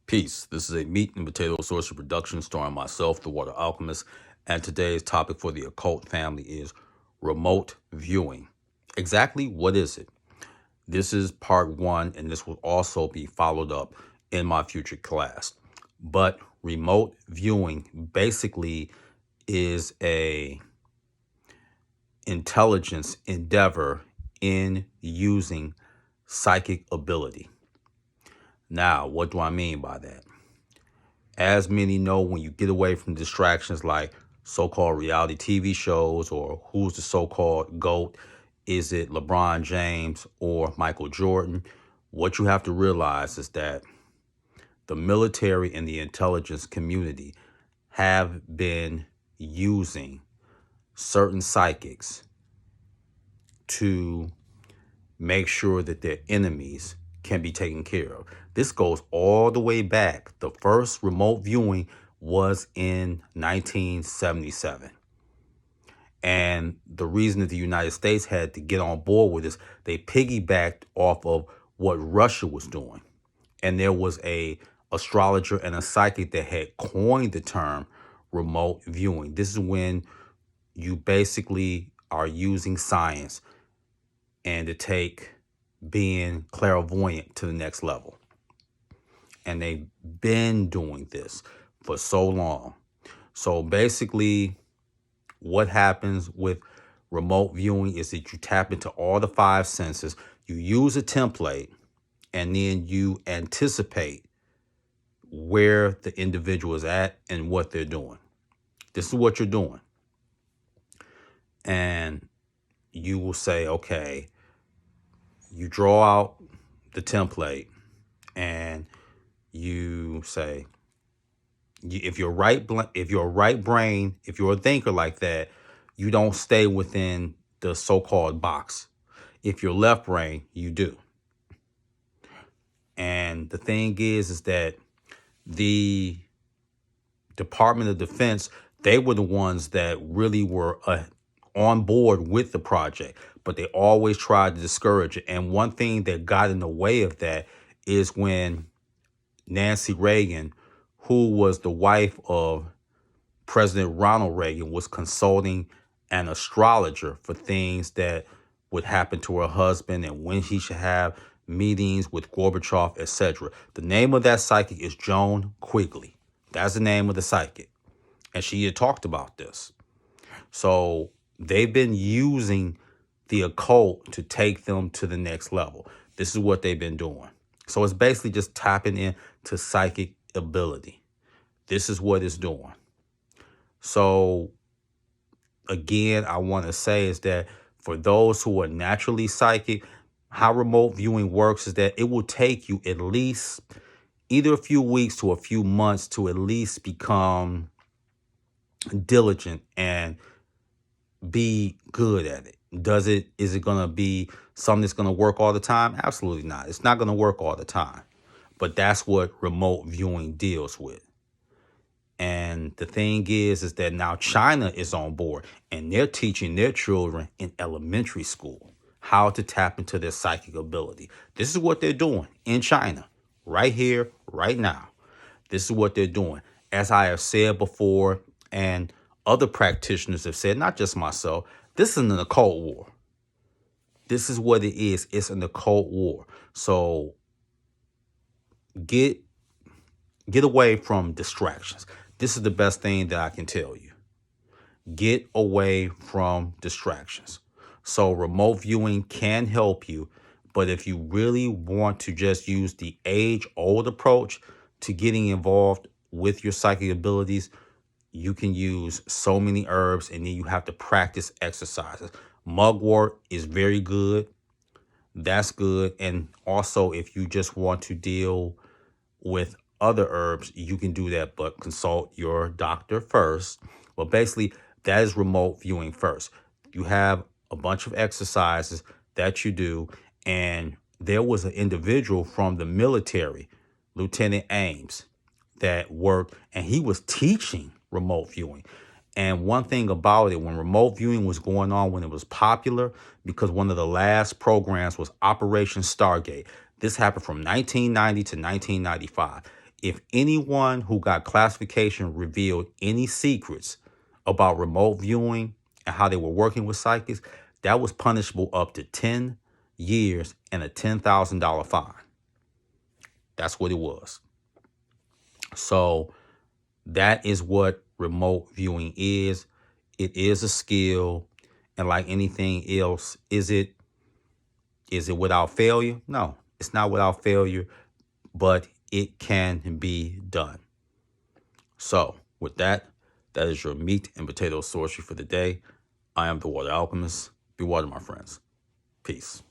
Peace. This is a meat and potato social production starring myself, the Water Alchemist, and today's topic for the occult family is remote viewing. Exactly what is it? This is part one, and this will also be followed up in my future class. But remote viewing basically is a intelligence endeavor in using psychic ability. Now, what do I mean by that? As many know, when you get away from distractions like so-called reality TV shows or who's the so-called GOAT, is it LeBron James or Michael Jordan? What you have to realize is that the military and the intelligence community have been using certain psychics to make sure that their enemies can be taken care of. This goes all the way back. The first remote viewing was in 1977. And the reason that the United States had to get on board with this, they piggybacked off of what Russia was doing. And there was a astrologer and a psychic that had coined the term remote viewing. This is when you basically are using science and to take being clairvoyant to the next level. And they've been doing this for so long. So basically, what happens with remote viewing is that you tap into all the five senses, you use a template, and then you anticipate where the individual is at and what they're doing. This is what you're doing. And you will say, okay, you draw out the template and you say, if you're right brain, if you're a thinker like that, you don't stay within the so-called box. If you're left brain, you do. And the thing is that the Department of Defense, they were the ones that really were on board with the project, but they always tried to discourage it. And one thing that got in the way of that is when Nancy Reagan, who was the wife of President Ronald Reagan, was consulting an astrologer for things that would happen to her husband and when he should have meetings with Gorbachev, etc. The name of that psychic is Joan Quigley. That's the name of the psychic. And she had talked about this. So they've been using the occult to take them to the next level. This is what they've been doing. So it's basically just tapping into psychic ability. This is what it's doing. So again, I want to say is that for those who are naturally psychic, how remote viewing works is that it will take you at least either a few weeks to a few months to at least become diligent and be good at it. Is it going to be something that's going to work all the time? Absolutely not. It's not going to work all the time. But that's what remote viewing deals with. And the thing is that now China is on board and they're teaching their children in elementary school how to tap into their psychic ability. This is what they're doing in China, right here, right now. This is what they're doing. As I have said before, and other practitioners have said, not just myself, this is an occult war. This is what it is. It's an occult war. So get away from distractions. This is the best thing that I can tell you. Get away from distractions. So remote viewing can help you, but if you really want to just use the age-old approach to getting involved with your psychic abilities, you can use so many herbs and then you have to practice exercises. Mugwort is very good. That's good. And also, if you just want to deal with other herbs, you can do that, but consult your doctor first. But basically, that is remote viewing first. You have a bunch of exercises that you do. And there was an individual from the military, Lieutenant Ames, that worked, and he was teaching remote viewing. And one thing about it, when remote viewing was going on, when it was popular, because one of the last programs was Operation Stargate. This happened from 1990 to 1995. if anyone who got classification revealed any secrets about remote viewing and how they were working with psychics, that was punishable up to 10 years and a $10,000 fine. That's what it was. So that is what remote viewing is. It is a skill. And like anything else, is it without failure? No, it's not without failure, but it can be done. So with that, that is your meat and potato sorcery for the day. I am the Water Alchemist. Be water, my friends. Peace.